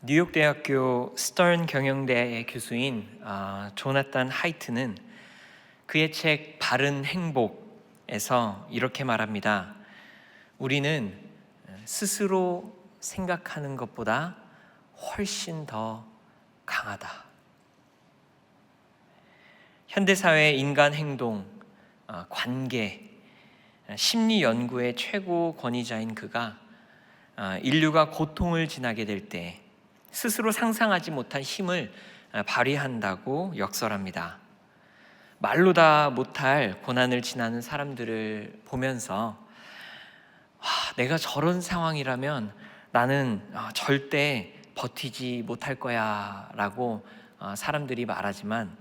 뉴욕대학교 스턴 경영대의 교수인 조나단 하이트는 그의 책 바른 행복에서 이렇게 말합니다. 우리는 스스로 생각하는 것보다 훨씬 더 강하다. 현대사회의 인간 행동, 관계, 심리 연구의 최고 권위자인 그가 인류가 고통을 지나게 될 때 스스로 상상하지 못한 힘을 발휘한다고 역설합니다. 말로 다 못할 고난을 지나는 사람들을 보면서 내가 저런 상황이라면 나는 절대 버티지 못할 거야 라고 사람들이 말하지만,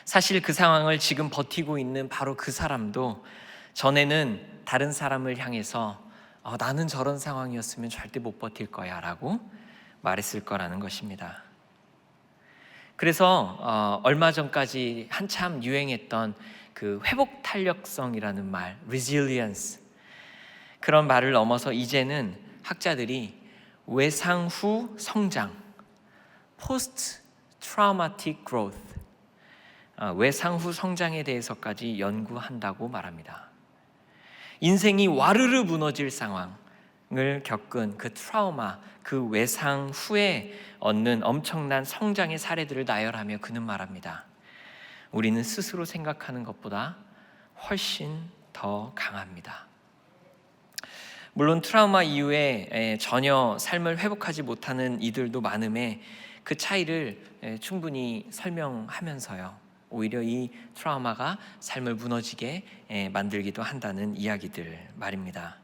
사실 그 상황을 지금 버티고 있는 바로 그 사람도 전에는 다른 사람을 향해서 나는 저런 상황이었으면 절대 못 버틸 거야 라고 말했을 거라는 것입니다. 그래서 얼마 전까지 한참 유행했던 그 회복 탄력성이라는 말, resilience, 그런 말을 넘어서 이제는 학자들이 외상 후 성장, post traumatic growth, 외상 후 성장에 대해서까지 연구한다고 말합니다. 인생이 와르르 무너질 상황을 겪은 그 트라우마, 그 외상 후에 얻는 엄청난 성장의 사례들을 나열하며 그는 말합니다. 우리는 스스로 생각하는 것보다 훨씬 더 강합니다. 물론 트라우마 이후에 전혀 삶을 회복하지 못하는 이들도 많음에 그 차이를 충분히 설명하면서요, 오히려 이 트라우마가 삶을 무너지게 만들기도 한다는 이야기들 말입니다.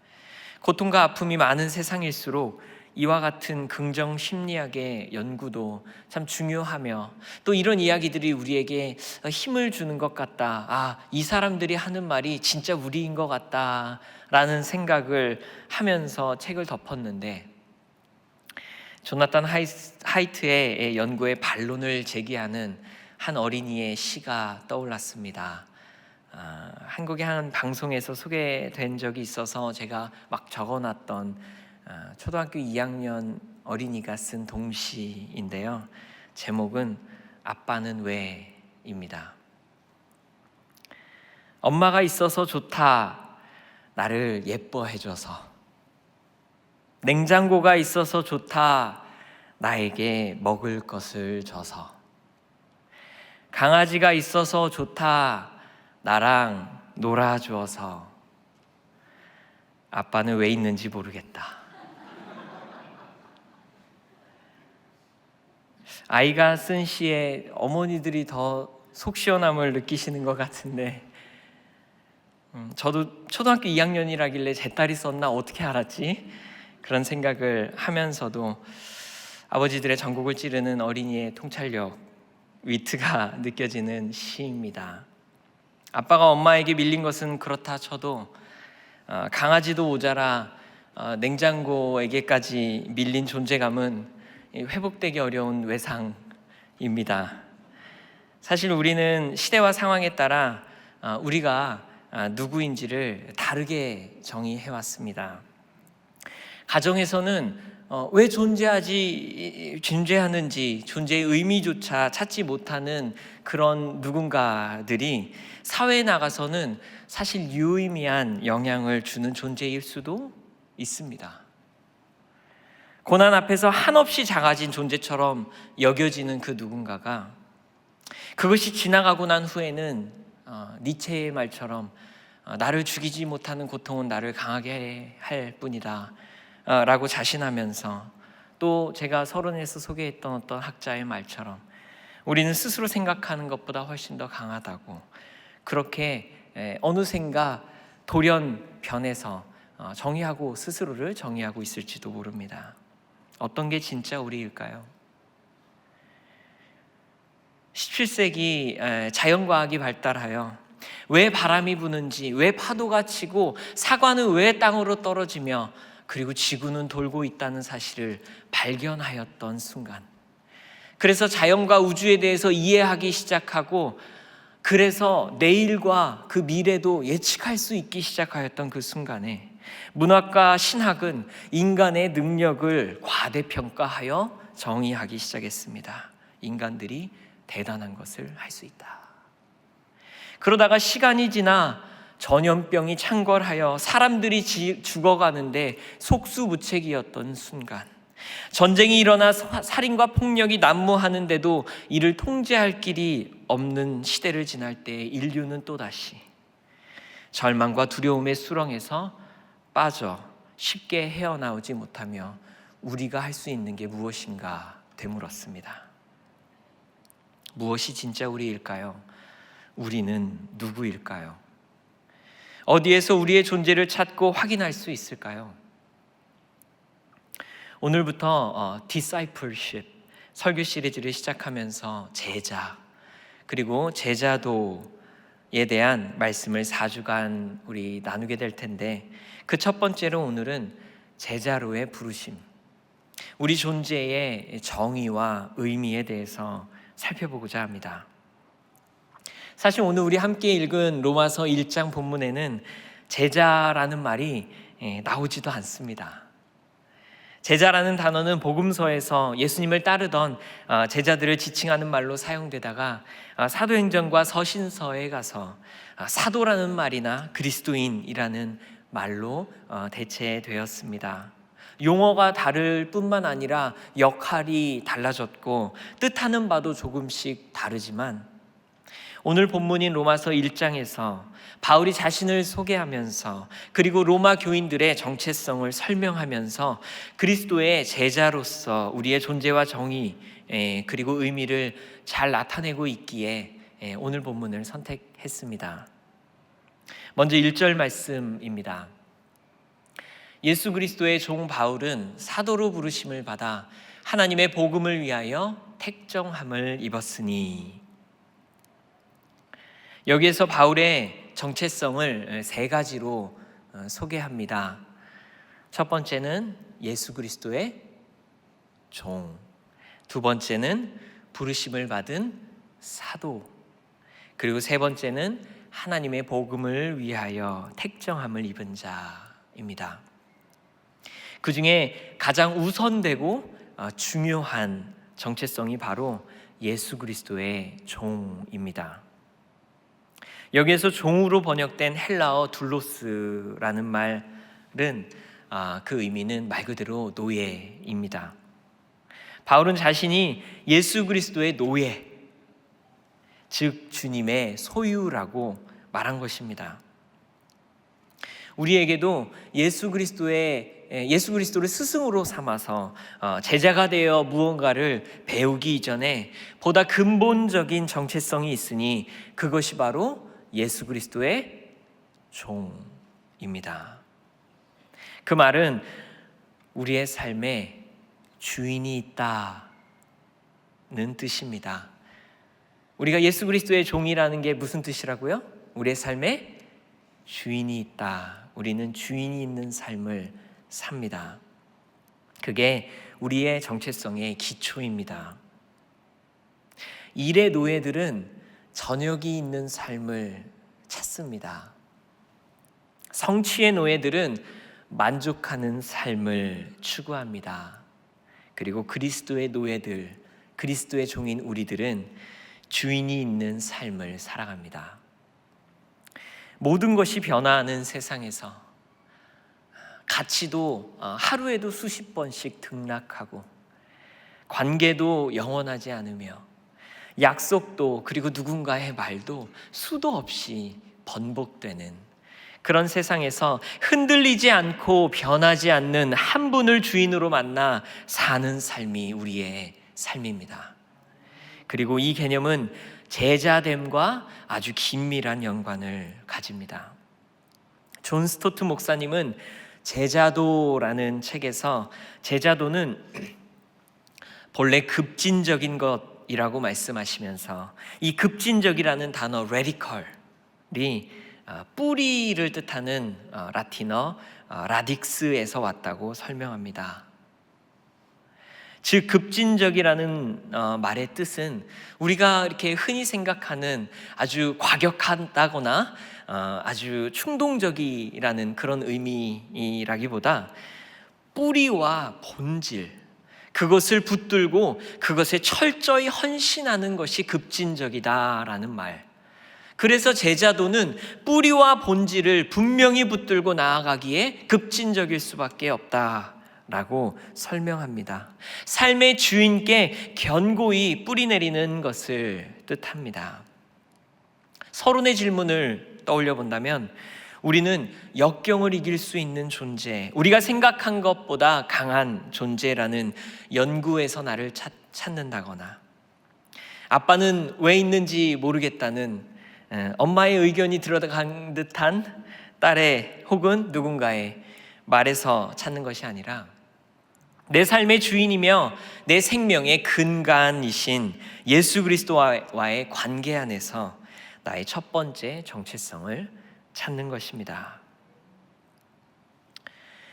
고통과 아픔이 많은 세상일수록 이와 같은 긍정 심리학의 연구도 참 중요하며, 또 이런 이야기들이 우리에게 힘을 주는 것 같다, 이 사람들이 하는 말이 진짜 우리인 것 같다 라는 생각을 하면서 책을 덮었는데, 조나단 하이트의 연구에 반론을 제기하는 한 어린이의 시가 떠올랐습니다. 한국의 한 방송에서 소개된 적이 있어서 제가 막 적어놨던 초등학교 2학년 어린이가 쓴 동시인데요. 제목은 아빠는 왜입니다. 엄마가 있어서 좋다, 나를 예뻐해줘서. 냉장고가 있어서 좋다, 나에게 먹을 것을 줘서. 강아지가 있어서 좋다, 나랑 놀아주어서. 아빠는 왜 있는지 모르겠다. 아이가 쓴 시에 어머니들이 더 속 시원함을 느끼시는 것 같은데, 저도 초등학교 2학년이라길래 제 딸이 썼나 어떻게 알았지? 그런 생각을 하면서도 아버지들의 전곡을 찌르는 어린이의 통찰력, 위트가 느껴지는 시입니다. 아빠가 엄마에게 밀린 것은 그렇다 쳐도 강아지도 모자라 냉장고에게까지 밀린 존재감은 회복되기 어려운 외상입니다. 사실 우리는 시대와 상황에 따라 우리가 누구인지를 다르게 정의해왔습니다. 가정에서는 왜 존재하는지 존재의 의미조차 찾지 못하는 그런 누군가들이 사회에 나가서는 사실 유의미한 영향을 주는 존재일 수도 있습니다. 고난 앞에서 한없이 작아진 존재처럼 여겨지는 그 누군가가, 그것이 지나가고 난 후에는 니체의 말처럼 나를 죽이지 못하는 고통은 나를 강하게 할 뿐이다 라고 자신하면서, 또 제가 서론에서 소개했던 어떤 학자의 말처럼 우리는 스스로 생각하는 것보다 훨씬 더 강하다고, 그렇게 어느샌가 돌연변해서 스스로를 정의하고 있을지도 모릅니다. 어떤 게 진짜 우리일까요? 17세기 자연과학이 발달하여 왜 바람이 부는지, 왜 파도가 치고 사과는 왜 땅으로 떨어지며 그리고 지구는 돌고 있다는 사실을 발견하였던 순간, 그래서 자연과 우주에 대해서 이해하기 시작하고, 그래서 내일과 그 미래도 예측할 수 있기 시작하였던 그 순간에 문학과 신학은 인간의 능력을 과대평가하여 정의하기 시작했습니다. 인간들이 대단한 것을 할 수 있다. 그러다가 시간이 지나 전염병이 창궐하여 사람들이 죽어가는데 속수무책이었던 순간, 전쟁이 일어나 살인과 폭력이 난무하는데도 이를 통제할 길이 없는 시대를 지날 때 인류는 또다시 절망과 두려움의 수렁에서 빠져 쉽게 헤어나오지 못하며 우리가 할 수 있는 게 무엇인가 되물었습니다. 무엇이 진짜 우리일까요? 우리는 누구일까요? 어디에서 우리의 존재를 찾고 확인할 수 있을까요? 오늘부터 Discipleship 설교 시리즈를 시작하면서 제자, 그리고 제자도에 대한 말씀을 4주간 우리 나누게 될 텐데, 그 첫 번째로 오늘은 제자로의 부르심, 우리 존재의 정의와 의미에 대해서 살펴보고자 합니다. 사실 오늘 우리 함께 읽은 로마서 1장 본문에는 제자라는 말이 나오지도 않습니다. 제자라는 단어는 복음서에서 예수님을 따르던 제자들을 지칭하는 말로 사용되다가 사도행전과 서신서에 가서 사도라는 말이나 그리스도인이라는 말로 대체되었습니다. 용어가 다를 뿐만 아니라 역할이 달라졌고 뜻하는 바도 조금씩 다르지만, 오늘 본문인 로마서 1장에서 바울이 자신을 소개하면서 그리고 로마 교인들의 정체성을 설명하면서 그리스도의 제자로서 우리의 존재와 정의 그리고 의미를 잘 나타내고 있기에 오늘 본문을 선택했습니다. 먼저 1절 말씀입니다. 예수 그리스도의 종 바울은 사도로 부르심을 받아 하나님의 복음을 위하여 택정함을 입었으니. 여기에서 바울의 정체성을 세 가지로 소개합니다. 첫 번째는 예수 그리스도의 종, 두 번째는 부르심을 받은 사도, 그리고 세 번째는 하나님의 복음을 위하여 택정함을 입은 자입니다. 그 중에 가장 우선되고 중요한 정체성이 바로 예수 그리스도의 종입니다. 여기에서 종으로 번역된 헬라어 둘로스라는 말은 그 의미는 말 그대로 노예입니다. 바울은 자신이 예수 그리스도의 노예, 즉 주님의 소유라고 말한 것입니다. 우리에게도 예수 그리스도를 스승으로 삼아서 제자가 되어 무언가를 배우기 이전에 보다 근본적인 정체성이 있으니 그것이 바로 예수 그리스도의 종입니다. 그 말은 우리의 삶에 주인이 있다는 뜻입니다. 우리가 예수 그리스도의 종이라는 게 무슨 뜻이라고요? 우리의 삶에 주인이 있다. 우리는 주인이 있는 삶을 삽니다. 그게 우리의 정체성의 기초입니다. 일의 노예들은 저녁이 있는 삶을 찾습니다. 성취의 노예들은 만족하는 삶을 추구합니다. 그리고 그리스도의 노예들, 그리스도의 종인 우리들은 주인이 있는 삶을 살아갑니다. 모든 것이 변화하는 세상에서 가치도 하루에도 수십 번씩 등락하고, 관계도 영원하지 않으며, 약속도 그리고 누군가의 말도 수도 없이 번복되는 그런 세상에서 흔들리지 않고 변하지 않는 한 분을 주인으로 만나 사는 삶이 우리의 삶입니다. 그리고 이 개념은 제자됨과 아주 긴밀한 연관을 가집니다. 존 스토트 목사님은 제자도라는 책에서 제자도는 본래 급진적인 것이라고 말씀하시면서 이 급진적이라는 단어 radical이 뿌리를 뜻하는 라틴어 radix에서 왔다고 설명합니다. 즉 급진적이라는 말의 뜻은 우리가 이렇게 흔히 생각하는 아주 과격하다거나 아주 충동적이라는 그런 의미라기보다 뿌리와 본질, 그것을 붙들고 그것에 철저히 헌신하는 것이 급진적이다라는 말. 그래서 제자도는 뿌리와 본질을 분명히 붙들고 나아가기에 급진적일 수밖에 없다라고 설명합니다. 삶의 주인께 견고히 뿌리 내리는 것을 뜻합니다. 서론의 질문을 떠올려 본다면 우리는 역경을 이길 수 있는 존재, 우리가 생각한 것보다 강한 존재라는 연구에서 나를 찾는다거나, 아빠는 왜 있는지 모르겠다는 엄마의 의견이 들어간 듯한 딸의 혹은 누군가의 말에서 찾는 것이 아니라 내 삶의 주인이며 내 생명의 근간이신 예수 그리스도와의 관계 안에서 나의 첫 번째 정체성을 찾는 것입니다.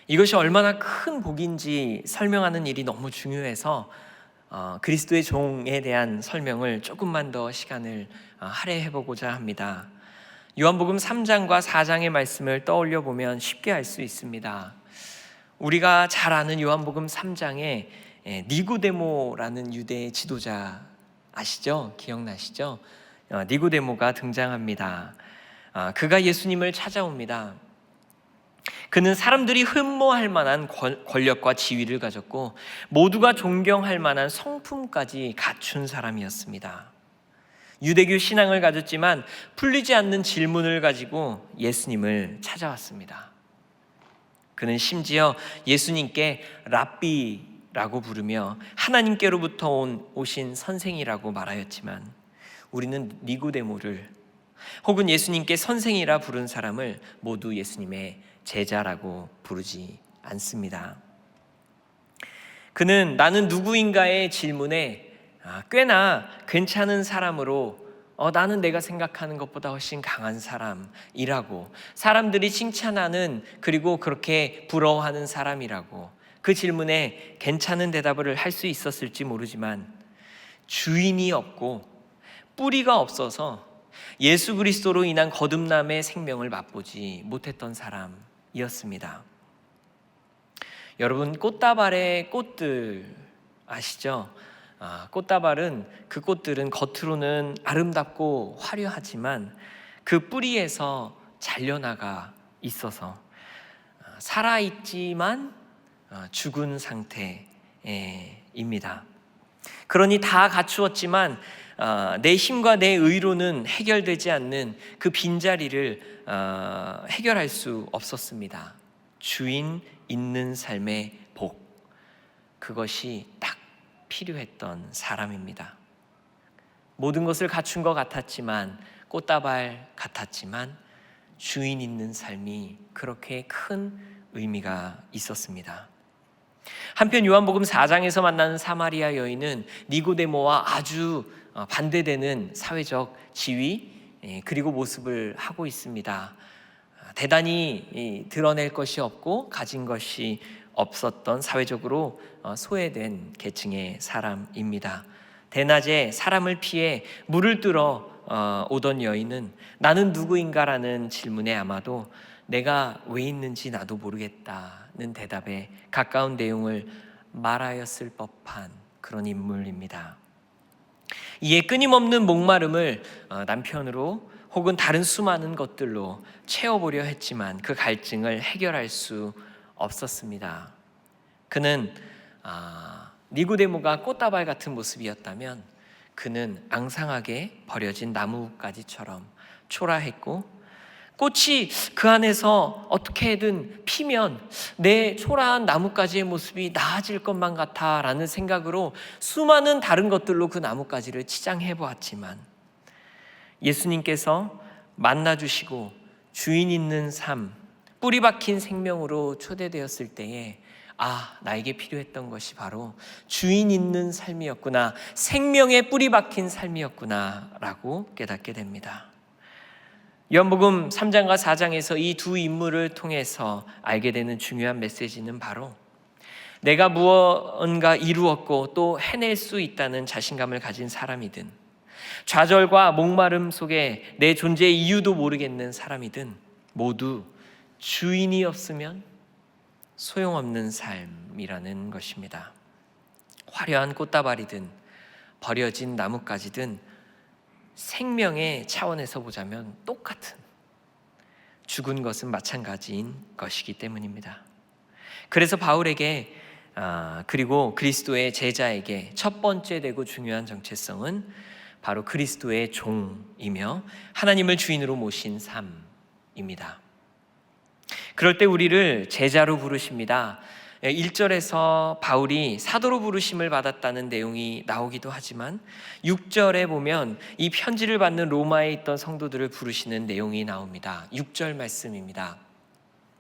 이것이 얼마나 큰 복인지 설명하는 일이 너무 중요해서 그리스도의 종에 대한 설명을 조금만 더 시간을 할애해 보고자 합니다. 요한복음 3장과 4장의 말씀을 떠올려 보면 쉽게 알 수 있습니다. 우리가 잘 아는 요한복음 3장에 니고데모라는 유대의 지도자 아시죠? 기억나시죠? 니고데모가 등장합니다. 그가 예수님을 찾아옵니다. 그는 사람들이 흠모할 만한 권력과 지위를 가졌고 모두가 존경할 만한 성품까지 갖춘 사람이었습니다. 유대교 신앙을 가졌지만 풀리지 않는 질문을 가지고 예수님을 찾아왔습니다. 그는 심지어 예수님께 랍비라고 부르며 하나님께로부터 오신 선생이라고 말하였지만 우리는 니고데모를 혹은 예수님께 선생이라 부른 사람을 모두 예수님의 제자라고 부르지 않습니다. 그는 나는 누구인가의 질문에 꽤나 괜찮은 사람으로 나는 내가 생각하는 것보다 훨씬 강한 사람이라고, 사람들이 칭찬하는 그리고 그렇게 부러워하는 사람이라고 그 질문에 괜찮은 대답을 할 수 있었을지 모르지만 주인이 없고 뿌리가 없어서 예수 그리스도로 인한 거듭남의 생명을 맛보지 못했던 사람이었습니다. 여러분, 꽃다발의 꽃들 아시죠? 꽃다발은 그 꽃들은 겉으로는 아름답고 화려하지만 그 뿌리에서 잘려나가 있어서 살아있지만 죽은 상태입니다. 그러니 다 갖추었지만 내 힘과 내 의로는 해결되지 않는 그 빈자리를 해결할 수 없었습니다. 주인 있는 삶의 복, 그것이 딱 필요했던 사람입니다. 모든 것을 갖춘 것 같았지만, 꽃다발 같았지만 주인 있는 삶이 그렇게 큰 의미가 있었습니다. 한편 요한복음 4장에서 만나는 사마리아 여인은 니고데모와 아주 반대되는 사회적 지위 그리고 모습을 하고 있습니다. 대단히 드러낼 것이 없고 가진 것이 없었던 사회적으로 소외된 계층의 사람입니다. 대낮에 사람을 피해 물을 뚫어 오던 여인은 나는 누구인가라는 질문에 아마도 내가 왜 있는지 나도 모르겠다는 대답에 가까운 내용을 말하였을 법한 그런 인물입니다. 이에 끊임없는 목마름을 남편으로 혹은 다른 수많은 것들로 채워보려 했지만 그 갈증을 해결할 수 없었습니다. 그는 니고데모가 꽃다발 같은 모습이었다면 그는 앙상하게 버려진 나뭇가지처럼 초라했고 꽃이 그 안에서 어떻게든 피면 내 초라한 나뭇가지의 모습이 나아질 것만 같아 라는 생각으로 수많은 다른 것들로 그 나뭇가지를 치장해 보았지만 예수님께서 만나주시고 주인 있는 삶, 뿌리 박힌 생명으로 초대되었을 때에 나에게 필요했던 것이 바로 주인 있는 삶이었구나, 생명의 뿌리 박힌 삶이었구나 라고 깨닫게 됩니다. 요한복음 3장과 4장에서 이 두 인물을 통해서 알게 되는 중요한 메시지는 바로 내가 무언가 이루었고 또 해낼 수 있다는 자신감을 가진 사람이든, 좌절과 목마름 속에 내 존재의 이유도 모르겠는 사람이든, 모두 주인이 없으면 소용없는 삶이라는 것입니다. 화려한 꽃다발이든 버려진 나뭇가지든 생명의 차원에서 보자면 똑같은, 죽은 것은 마찬가지인 것이기 때문입니다. 그래서 바울에게 그리고 그리스도의 제자에게 첫 번째 되고 중요한 정체성은 바로 그리스도의 종이며 하나님을 주인으로 모신 삶입니다. 그럴 때 우리를 제자로 부르십니다. 1절에서 바울이 사도로 부르심을 받았다는 내용이 나오기도 하지만 6절에 보면 이 편지를 받는 로마에 있던 성도들을 부르시는 내용이 나옵니다. 6절 말씀입니다.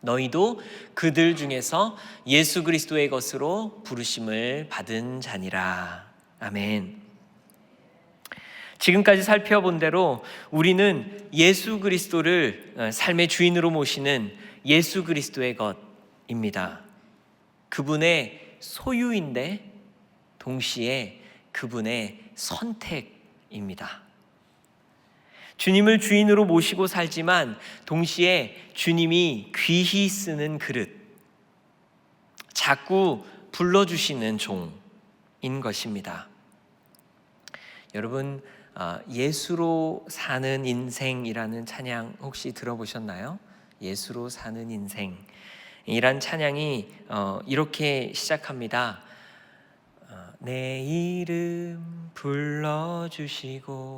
너희도 그들 중에서 예수 그리스도의 것으로 부르심을 받은 자니라. 아멘. 지금까지 살펴본 대로 우리는 예수 그리스도를 삶의 주인으로 모시는 예수 그리스도의 것입니다. 그분의 소유인데 동시에 그분의 선택입니다. 주님을 주인으로 모시고 살지만 동시에 주님이 귀히 쓰는 그릇, 자꾸 불러주시는 종인 것입니다. 여러분, 예수로 사는 인생이라는 찬양 혹시 들어보셨나요? 예수로 사는 인생이란 찬양이 이렇게 시작합니다. 내 이름 불러주시고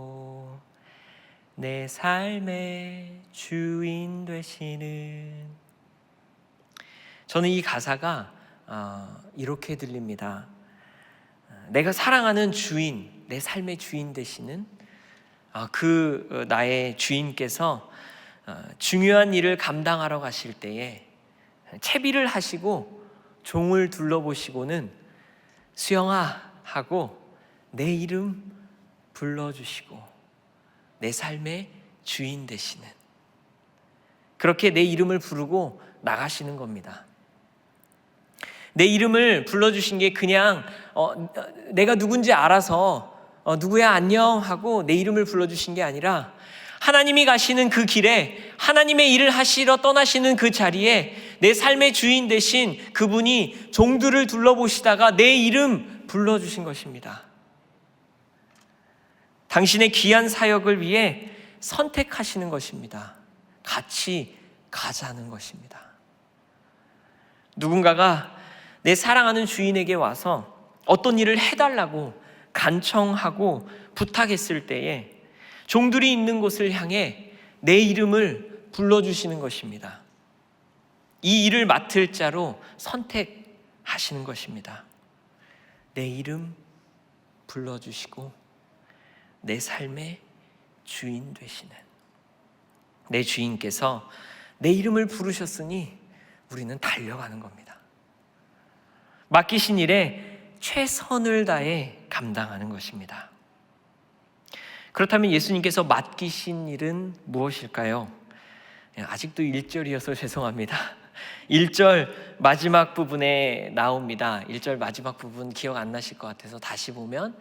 내 삶의 주인 되시는, 저는 이 가사가 이렇게 들립니다. 내가 사랑하는 주인, 내 삶의 주인 되시는 그 나의 주인께서 중요한 일을 감당하러 가실 때에 채비를 하시고 종을 둘러보시고는 수영아 하고 내 이름 불러주시고 내 삶의 주인 되시는, 그렇게 내 이름을 부르고 나가시는 겁니다. 내 이름을 불러주신 게 그냥 내가 누군지 알아서 누구야 안녕 하고 내 이름을 불러주신 게 아니라 하나님이 가시는 그 길에, 하나님의 일을 하시러 떠나시는 그 자리에 내 삶의 주인 되신 그분이 종들을 둘러보시다가 내 이름 불러주신 것입니다. 당신의 귀한 사역을 위해 선택하시는 것입니다. 같이 가자는 것입니다. 누군가가 내 사랑하는 주인에게 와서 어떤 일을 해달라고 간청하고 부탁했을 때에 종들이 있는 곳을 향해 내 이름을 불러주시는 것입니다. 이 일을 맡을 자로 선택하시는 것입니다. 내 이름 불러주시고 내 삶의 주인 되시는, 내 주인께서 내 이름을 부르셨으니 우리는 달려가는 겁니다. 맡기신 일에 최선을 다해 감당하는 것입니다. 그렇다면 예수님께서 맡기신 일은 무엇일까요? 아직도 1절이어서 죄송합니다. 1절 마지막 부분에 나옵니다. 1절 마지막 부분 기억 안 나실 것 같아서 다시 보면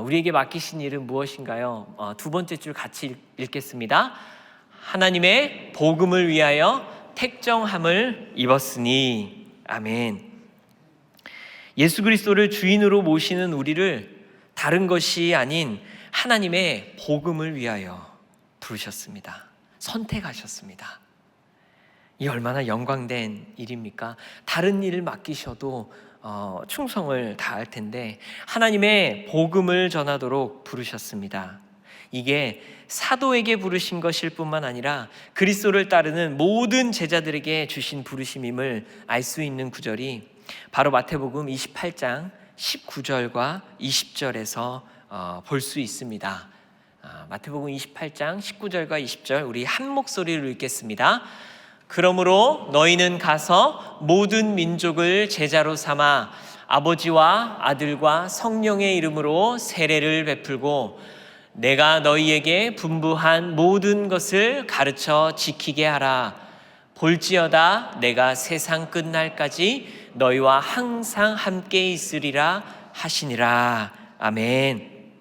우리에게 맡기신 일은 무엇인가요? 두 번째 줄 같이 읽겠습니다. 하나님의 복음을 위하여 택정함을 입었으니. 아멘. 예수 그리스도를 주인으로 모시는 우리를 다른 것이 아닌 하나님의 복음을 위하여 부르셨습니다. 선택하셨습니다. 이 얼마나 영광된 일입니까? 다른 일을 맡기셔도 충성을 다할 텐데 하나님의 복음을 전하도록 부르셨습니다. 이게 사도에게 부르신 것일 뿐만 아니라 그리스도를 따르는 모든 제자들에게 주신 부르심임을 알 수 있는 구절이 바로 마태복음 28장 19절과 20절에서 볼 수 있습니다. 마태복음 28장 19절과 20절 우리 한 목소리로 읽겠습니다. 그러므로 너희는 가서 모든 민족을 제자로 삼아 아버지와 아들과 성령의 이름으로 세례를 베풀고 내가 너희에게 분부한 모든 것을 가르쳐 지키게 하라. 볼지어다 내가 세상 끝날까지 너희와 항상 함께 있으리라 하시니라. 아멘.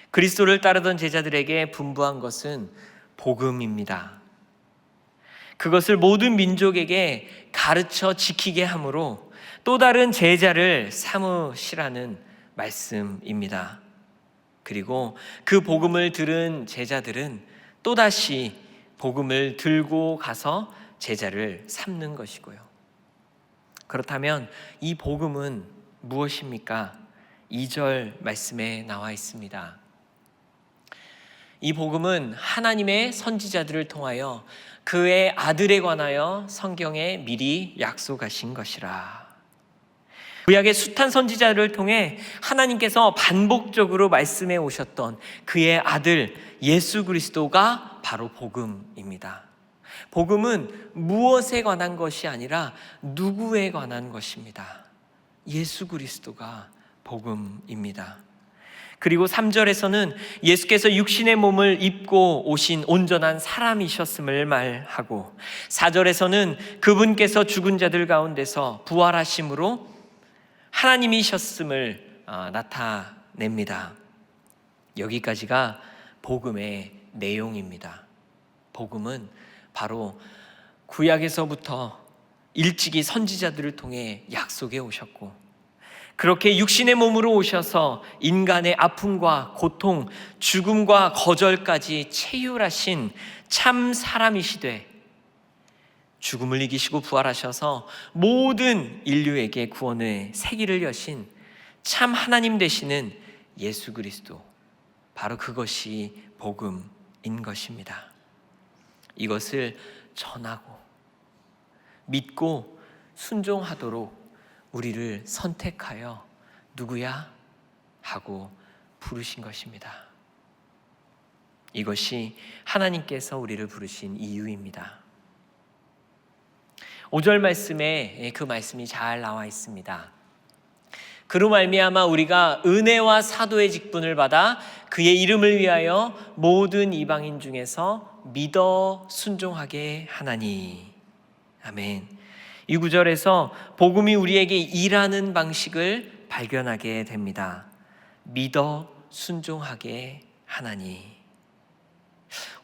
그리스도를 따르던 제자들에게 분부한 것은 복음입니다. 그것을 모든 민족에게 가르쳐 지키게 하므로 또 다른 제자를 삼으시라는 말씀입니다. 그리고 그 복음을 들은 제자들은 또다시 복음을 들고 가서 제자를 삼는 것이고요. 그렇다면 이 복음은 무엇입니까? 2절 말씀에 나와 있습니다. 이 복음은 하나님의 선지자들을 통하여 그의 아들에 관하여 성경에 미리 약속하신 것이라. 구약의 숱한 선지자를 통해 하나님께서 반복적으로 말씀해 오셨던 그의 아들 예수 그리스도가 바로 복음입니다. 복음은 무엇에 관한 것이 아니라 누구에 관한 것입니다. 예수 그리스도가 복음입니다. 그리고 3절에서는 예수께서 육신의 몸을 입고 오신 온전한 사람이셨음을 말하고 4절에서는 그분께서 죽은 자들 가운데서 부활하심으로 하나님이셨음을 나타냅니다. 여기까지가 복음의 내용입니다. 복음은 바로 구약에서부터 일찍이 선지자들을 통해 약속해 오셨고 그렇게 육신의 몸으로 오셔서 인간의 아픔과 고통, 죽음과 거절까지 체휼하신 참 사람이시되 죽음을 이기시고 부활하셔서 모든 인류에게 구원의 세기를 여신 참 하나님 되시는 예수 그리스도, 바로 그것이 복음인 것입니다. 이것을 전하고 믿고 순종하도록 우리를 선택하여 누구야? 하고 부르신 것입니다. 이것이 하나님께서 우리를 부르신 이유입니다. 5절 말씀에 그 말씀이 잘 나와 있습니다. 그로 말미암아 우리가 은혜와 사도의 직분을 받아 그의 이름을 위하여 모든 이방인 중에서 믿어 순종하게 하나니. 아멘. 이 구절에서 복음이 우리에게 일하는 방식을 발견하게 됩니다. 믿어 순종하게 하나니.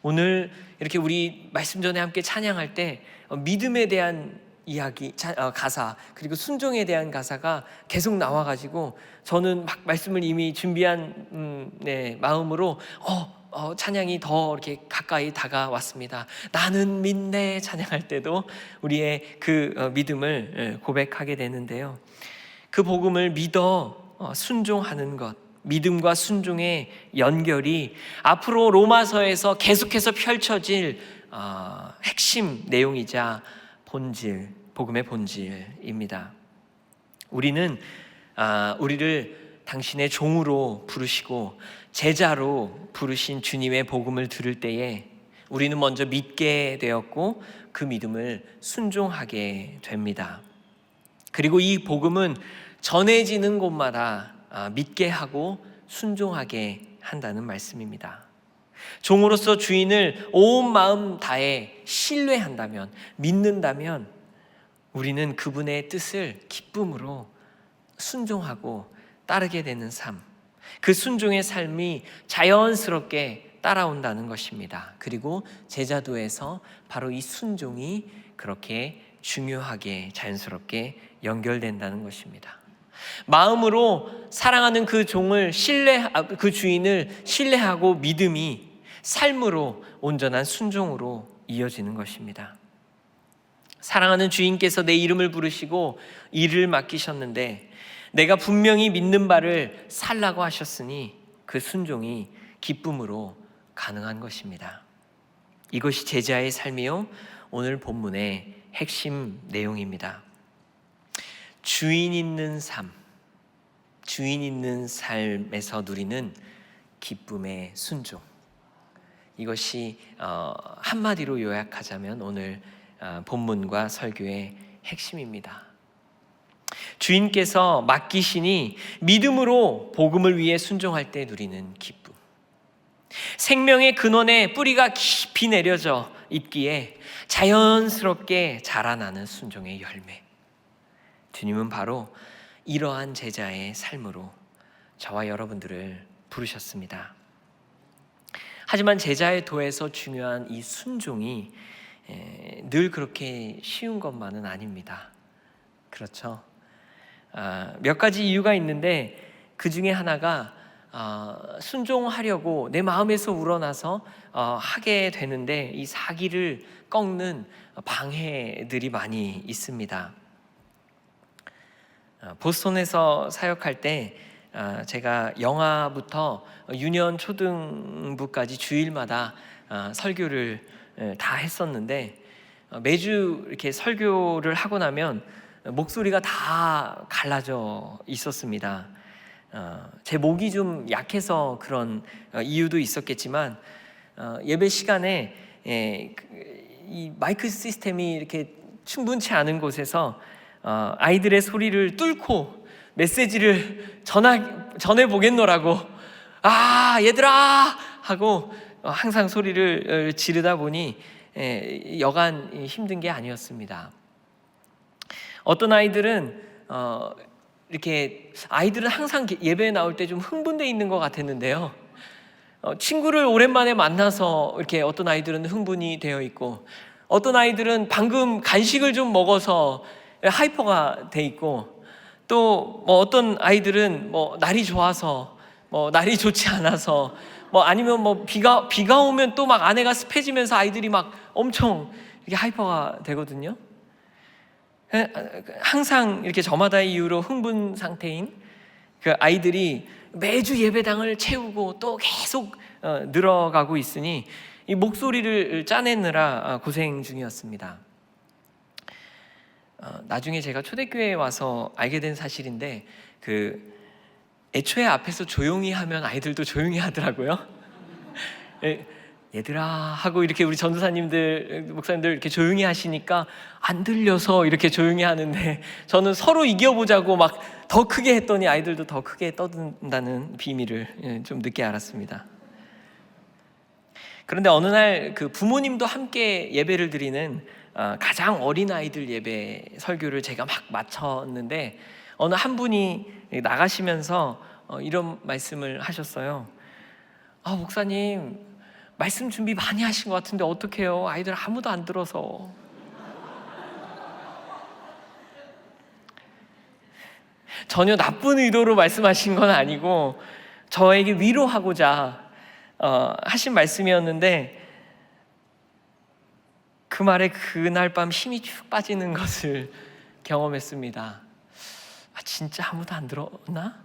오늘 이렇게 우리 말씀 전에 함께 찬양할 때 믿음에 대한 이야기, 가사, 그리고 순종에 대한 가사가 계속 나와가지고 저는 막 말씀을 이미 준비한 마음으로 찬양이 더 이렇게 가까이 다가왔습니다. 나는 믿네 찬양할 때도 우리의 그 믿음을 고백하게 되는데요. 그 복음을 믿어 순종하는 것, 믿음과 순종의 연결이 앞으로 로마서에서 계속해서 펼쳐질 핵심 내용이자 본질, 복음의 본질입니다. 우리는 우리를 당신의 종으로 부르시고 제자로 부르신 주님의 복음을 들을 때에 우리는 먼저 믿게 되었고 그 믿음을 순종하게 됩니다. 그리고 이 복음은 전해지는 곳마다 믿게 하고 순종하게 한다는 말씀입니다. 종으로서 주인을 온 마음 다해 신뢰한다면, 믿는다면 우리는 그분의 뜻을 기쁨으로 순종하고 따르게 되는 삶, 그 순종의 삶이 자연스럽게 따라온다는 것입니다. 그리고 제자도에서 바로 이 순종이 그렇게 중요하게 자연스럽게 연결된다는 것입니다. 마음으로 사랑하는 그 종을 그 주인을 신뢰하고 믿음이 삶으로 온전한 순종으로 이어지는 것입니다. 사랑하는 주인께서 내 이름을 부르시고 일을 맡기셨는데 내가 분명히 믿는 바를 살라고 하셨으니 그 순종이 기쁨으로 가능한 것입니다. 이것이 제자의 삶이요, 오늘 본문의 핵심 내용입니다. 주인 있는 삶, 주인 있는 삶에서 누리는 기쁨의 순종, 이것이 한마디로 요약하자면 오늘 본문과 설교의 핵심입니다. 주인께서 맡기시니 믿음으로 복음을 위해 순종할 때 누리는 기쁨, 생명의 근원에 뿌리가 깊이 내려져 있기에 자연스럽게 자라나는 순종의 열매, 주님은 바로 이러한 제자의 삶으로 저와 여러분들을 부르셨습니다. 하지만 제자의 도에서 중요한 이 순종이 늘 그렇게 쉬운 것만은 아닙니다. 그렇죠? 몇 가지 이유가 있는데 그 중에 하나가 순종하려고 내 마음에서 우러나서 하게 되는데 이 사기를 꺾는 방해들이 많이 있습니다. 보스턴에서 사역할 때 제가 영아부터 유년 초등부까지 주일마다 설교를 다 했었는데 매주 이렇게 설교를 하고 나면 목소리가 다 갈라져 있었습니다. 제 목이 좀 약해서 그런 이유도 있었겠지만 예배 시간에 이 마이크 시스템이 이렇게 충분치 않은 곳에서 아이들의 소리를 뚫고 메시지를 전해 보겠노라고 얘들아 하고 항상 소리를 지르다 보니 여간 힘든 게 아니었습니다. 어떤 아이들은 이렇게 아이들은 항상 예배에 나올 때 좀 흥분되어 있는 것 같았는데요. 친구를 오랜만에 만나서 이렇게 어떤 아이들은 흥분이 되어 있고 어떤 아이들은 방금 간식을 좀 먹어서 하이퍼가 돼 있고 또 어떤 아이들은 날이 좋아서 날이 좋지 않아서 아니면 비가 오면 또 막 안에가 습해지면서 아이들이 막 엄청 이렇게 하이퍼가 되거든요. 항상 이렇게 저마다의 이유로 흥분 상태인 그 아이들이 매주 예배당을 채우고 또 계속 늘어가고 있으니 이 목소리를 짜내느라 고생 중이었습니다. 나중에 제가 초대교회에 와서 알게 된 사실인데 애초에 앞에서 조용히 하면 아이들도 조용히 하더라고요. 얘들아 하고 이렇게 우리 전도사님들, 목사님들 이렇게 조용히 하시니까 안 들려서 이렇게 조용히 하는데 저는 서로 이겨보자고 막 더 크게 했더니 아이들도 더 크게 떠든다는 비밀을 좀 늦게 알았습니다. 그런데 어느 날 그 부모님도 함께 예배를 드리는 가장 어린 아이들 예배 설교를 제가 막 마쳤는데 어느 한 분이 나가시면서 이런 말씀을 하셨어요. 목사님 말씀 준비 많이 하신 것 같은데 어떡해요? 아이들 아무도 안 들어서. 전혀 나쁜 의도로 말씀하신 건 아니고 저에게 위로하고자 하신 말씀이었는데 그 말에 그날 밤 힘이 쭉 빠지는 것을 경험했습니다. 진짜 아무도 안 들었나?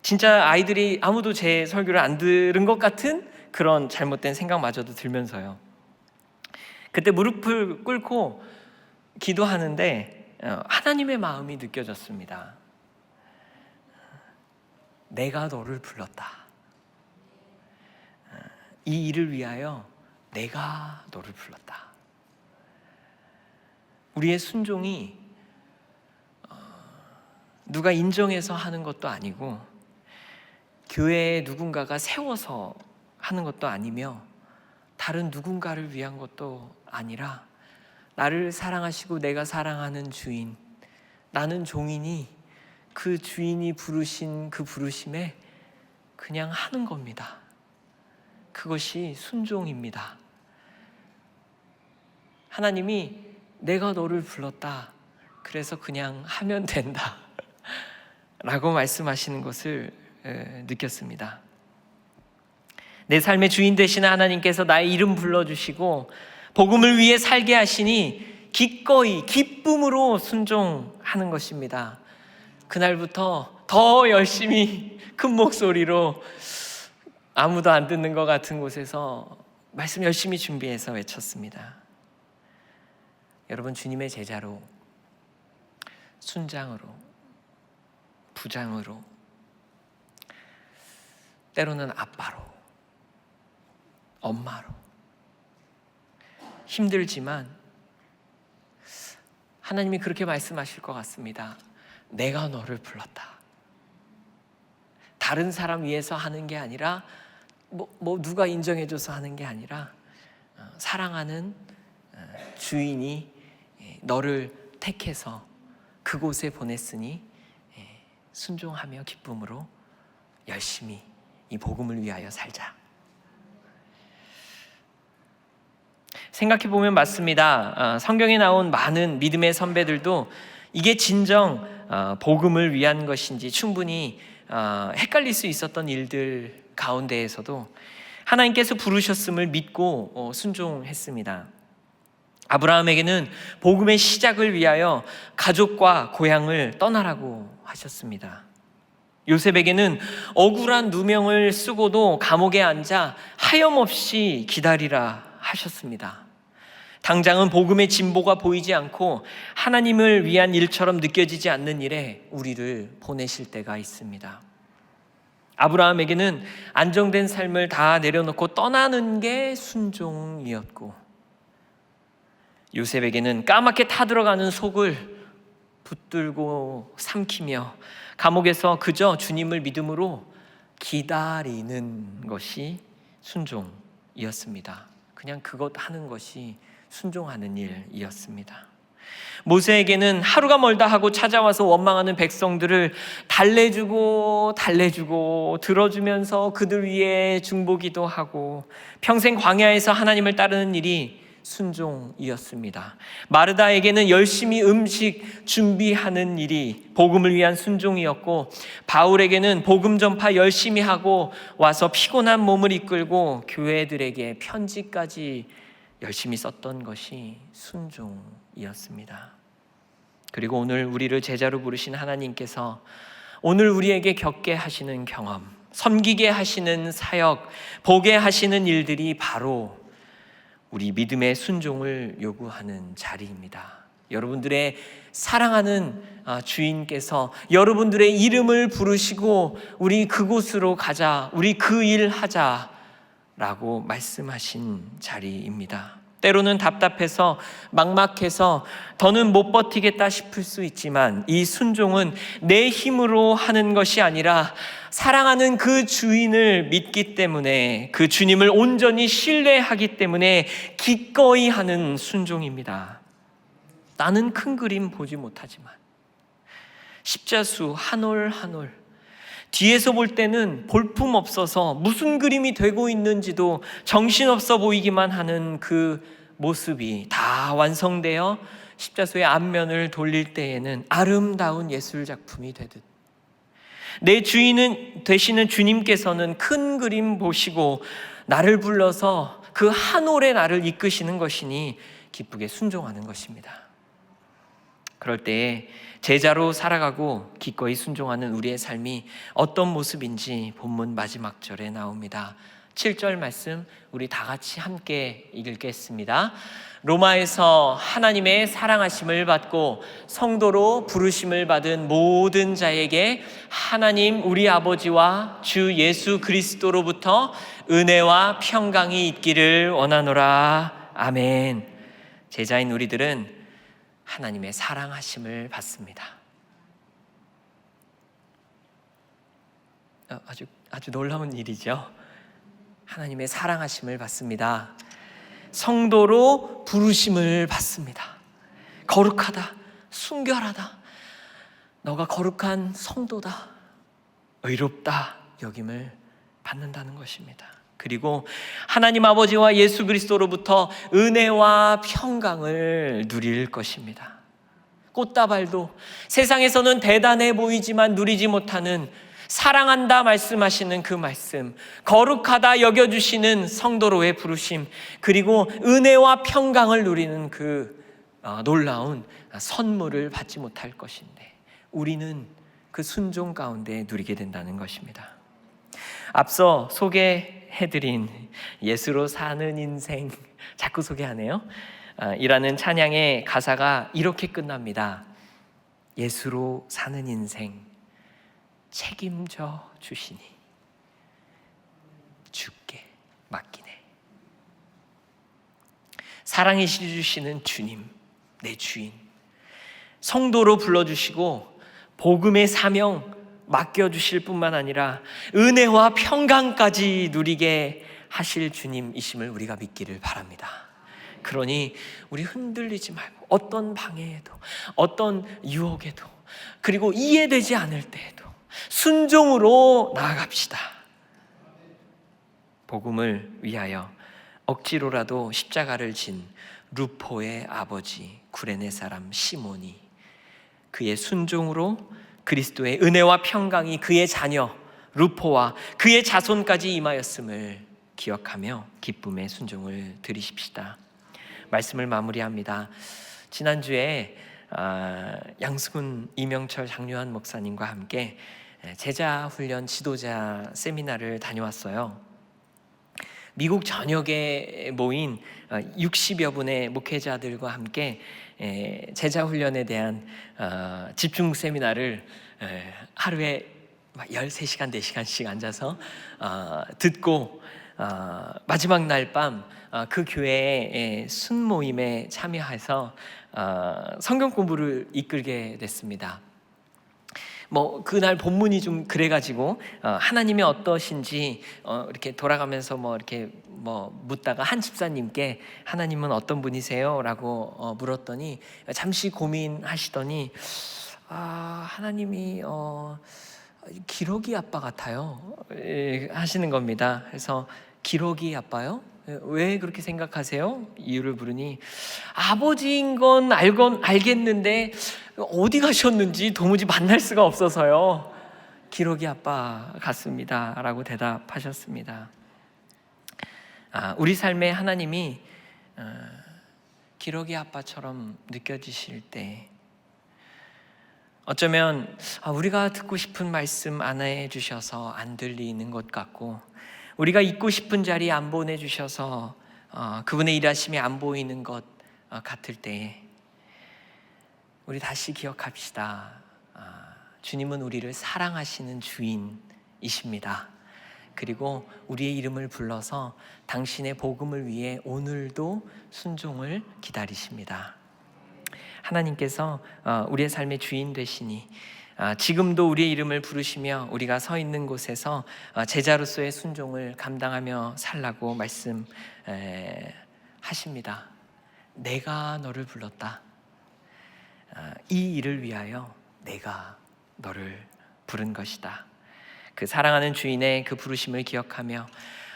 진짜 아이들이 아무도 제 설교를 안 들은 것 같은 그런 잘못된 생각마저도 들면서요. 그때 무릎을 꿇고 기도하는데 하나님의 마음이 느껴졌습니다. 내가 너를 불렀다. 이 일을 위하여 내가 너를 불렀다. 우리의 순종이 누가 인정해서 하는 것도 아니고 교회에 누군가가 세워서 하는 것도 아니며 다른 누군가를 위한 것도 아니라 나를 사랑하시고 내가 사랑하는 주인, 나는 종이니 그 주인이 부르신 그 부르심에 그냥 하는 겁니다. 그것이 순종입니다. 하나님이 내가 너를 불렀다. 그래서 그냥 하면 된다. 라고 말씀하시는 것을 느꼈습니다. 내 삶의 주인 되시는 하나님께서 나의 이름 불러주시고 복음을 위해 살게 하시니 기꺼이 기쁨으로 순종하는 것입니다. 그날부터 더 열심히 큰 목소리로 아무도 안 듣는 것 같은 곳에서 말씀 열심히 준비해서 외쳤습니다. 여러분, 주님의 제자로, 순장으로, 부장으로, 때로는 아빠로, 엄마로 힘들지만 하나님이 그렇게 말씀하실 것 같습니다. 내가 너를 불렀다. 다른 사람 위해서 하는 게 아니라 누가 인정해줘서 하는 게 아니라 사랑하는 주인이 너를 택해서 그곳에 보냈으니 순종하며 기쁨으로 열심히 이 복음을 위하여 살자. 생각해보면 맞습니다. 성경에 나온 많은 믿음의 선배들도 이게 진정 복음을 위한 것인지 충분히 헷갈릴 수 있었던 일들 가운데에서도 하나님께서 부르셨음을 믿고 순종했습니다. 아브라함에게는 복음의 시작을 위하여 가족과 고향을 떠나라고 하셨습니다. 요셉에게는 억울한 누명을 쓰고도 감옥에 앉아 하염없이 기다리라 하셨습니다. 당장은 복음의 진보가 보이지 않고 하나님을 위한 일처럼 느껴지지 않는 일에 우리를 보내실 때가 있습니다. 아브라함에게는 안정된 삶을 다 내려놓고 떠나는 게 순종이었고, 요셉에게는 까맣게 타들어가는 속을 붙들고 삼키며 감옥에서 그저 주님을 믿음으로 기다리는 것이 순종이었습니다. 그냥 그것 하는 것이 순종하는 일이었습니다. 모세에게는 하루가 멀다 하고 찾아와서 원망하는 백성들을 달래주고 들어주면서 그들 위해 중보기도 하고 평생 광야에서 하나님을 따르는 일이 순종이었습니다. 마르다에게는 열심히 음식 준비하는 일이 복음을 위한 순종이었고, 바울에게는 복음 전파 열심히 하고 와서 피곤한 몸을 이끌고 교회들에게 편지까지 열심히 썼던 것이 순종이었습니다. 그리고 오늘 우리를 제자로 부르신 하나님께서 오늘 우리에게 겪게 하시는 경험, 섬기게 하시는 사역, 보게 하시는 일들이 바로 우리 믿음의 순종을 요구하는 자리입니다. 여러분들의 사랑하는 주인께서 여러분들의 이름을 부르시고 우리 그곳으로 가자, 우리 그 일 하자 라고 말씀하신 자리입니다. 때로는 답답해서 막막해서 더는 못 버티겠다 싶을 수 있지만 이 순종은 내 힘으로 하는 것이 아니라 사랑하는 그 주인을 믿기 때문에, 그 주님을 온전히 신뢰하기 때문에 기꺼이 하는 순종입니다. 나는 큰 그림 보지 못하지만 십자수 한 올 한 올 뒤에서 볼 때는 볼품 없어서 무슨 그림이 되고 있는지도 정신없어 보이기만 하는 그 모습이 다 완성되어 십자수의 앞면을 돌릴 때에는 아름다운 예술작품이 되듯, 내 주인은 되시는 주님께서는 큰 그림 보시고 나를 불러서 그 한 올에 나를 이끄시는 것이니 기쁘게 순종하는 것입니다. 그럴 때에 제자로 살아가고 기꺼이 순종하는 우리의 삶이 어떤 모습인지 본문 마지막 절에 나옵니다. 7절 말씀 우리 다 같이 함께 읽겠습니다. 로마에서 하나님의 사랑하심을 받고 성도로 부르심을 받은 모든 자에게 하나님 우리 아버지와 주 예수 그리스도로부터 은혜와 평강이 있기를 원하노라. 아멘. 제자인 우리들은 하나님의 사랑하심을 받습니다. 아주 놀라운 일이죠. 하나님의 사랑하심을 받습니다. 성도로 부르심을 받습니다. 거룩하다, 순결하다, 너가 거룩한 성도다, 의롭다 여김을 받는다는 것입니다. 그리고 하나님 아버지와 예수 그리스도로부터 은혜와 평강을 누릴 것입니다. 꽃다발도 세상에서는 대단해 보이지만 누리지 못하는 사랑한다 말씀하시는 그 말씀, 거룩하다 여겨주시는 성도로의 부르심, 그리고 은혜와 평강을 누리는 그 놀라운 선물을 받지 못할 것인데 우리는 그 순종 가운데 누리게 된다는 것입니다. 앞서 소개해드린 예수로 사는 인생, 자꾸 소개하네요. 이라는 찬양의 가사가 이렇게 끝납니다. 예수로 사는 인생 책임져 주시니 주께 맡기네. 사랑해 주시는 주님, 내 주인, 성도로 불러주시고 복음의 사명 맡겨주실 뿐만 아니라 은혜와 평강까지 누리게 하실 주님이심을 우리가 믿기를 바랍니다. 그러니 우리 흔들리지 말고 어떤 방해에도, 어떤 유혹에도, 그리고 이해되지 않을 때에도 순종으로 나아갑시다. 복음을 위하여 억지로라도 십자가를 진 루포의 아버지 구레네 사람 시몬이 그의 순종으로 그리스도의 은혜와 평강이 그의 자녀 루포와 그의 자손까지 임하였음을 기억하며 기쁨의 순종을 드리십시다. 말씀을 마무리합니다. 지난주에 양승훈 이명철 장요한 목사님과 함께 제자훈련 지도자 세미나를 다녀왔어요. 미국 전역에 모인 60여 분의 목회자들과 함께 제자훈련에 대한 집중 세미나를 하루에 13시간, 4시간씩 앉아서 듣고 마지막 날 밤 그 교회의 순모임에 참여해서 성경 공부를 이끌게 됐습니다. 그날 본문이 좀 그래가지고 하나님이 어떠신지 이렇게 돌아가면서 이렇게 묻다가 한 집사님께 하나님은 어떤 분이세요? 라고 물었더니 잠시 고민하시더니 하나님이 기러기 아빠 같아요 하시는 겁니다. 그래서 기러기 아빠요? 왜 그렇게 생각하세요? 이유를 물으니 아버지인 건 알겠는데 어디 가셨는지 도무지 만날 수가 없어서요. 기러기 아빠 같습니다 라고 대답하셨습니다. 우리 삶에 하나님이 기러기 아빠처럼 느껴지실 때 어쩌면 우리가 듣고 싶은 말씀 안 해주셔서 안 들리는 것 같고, 우리가 있고 싶은 자리에 안 보내주셔서 그분의 일하심이 안 보이는 것 같을 때에 우리 다시 기억합시다. 주님은 우리를 사랑하시는 주인이십니다. 그리고 우리의 이름을 불러서 당신의 복음을 위해 오늘도 순종을 기다리십니다. 하나님께서 우리의 삶의 주인 되시니 지금도 우리의 이름을 부르시며 우리가 서 있는 곳에서 제자로서의 순종을 감당하며 살라고 말씀하십니다. 내가 너를 불렀다. 이 일을 위하여 내가 너를 부른 것이다. 그 사랑하는 주인의 그 부르심을 기억하며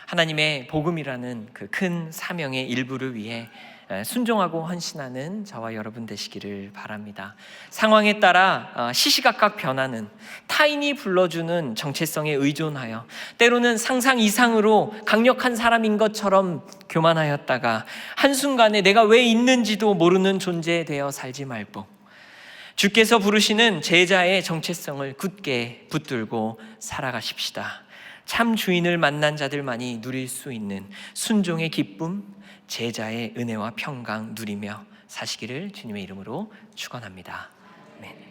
하나님의 복음이라는 그 큰 사명의 일부를 위해 순종하고 헌신하는 저와 여러분 되시기를 바랍니다. 상황에 따라 시시각각 변하는, 타인이 불러주는 정체성에 의존하여 때로는 상상 이상으로 강력한 사람인 것처럼 교만하였다가 한순간에 내가 왜 있는지도 모르는 존재 되어 살지 말고 주께서 부르시는 제자의 정체성을 굳게 붙들고 살아가십시다. 참 주인을 만난 자들만이 누릴 수 있는 순종의 기쁨, 제자의 은혜와 평강 누리며 사시기를 주님의 이름으로 축원합니다. 네.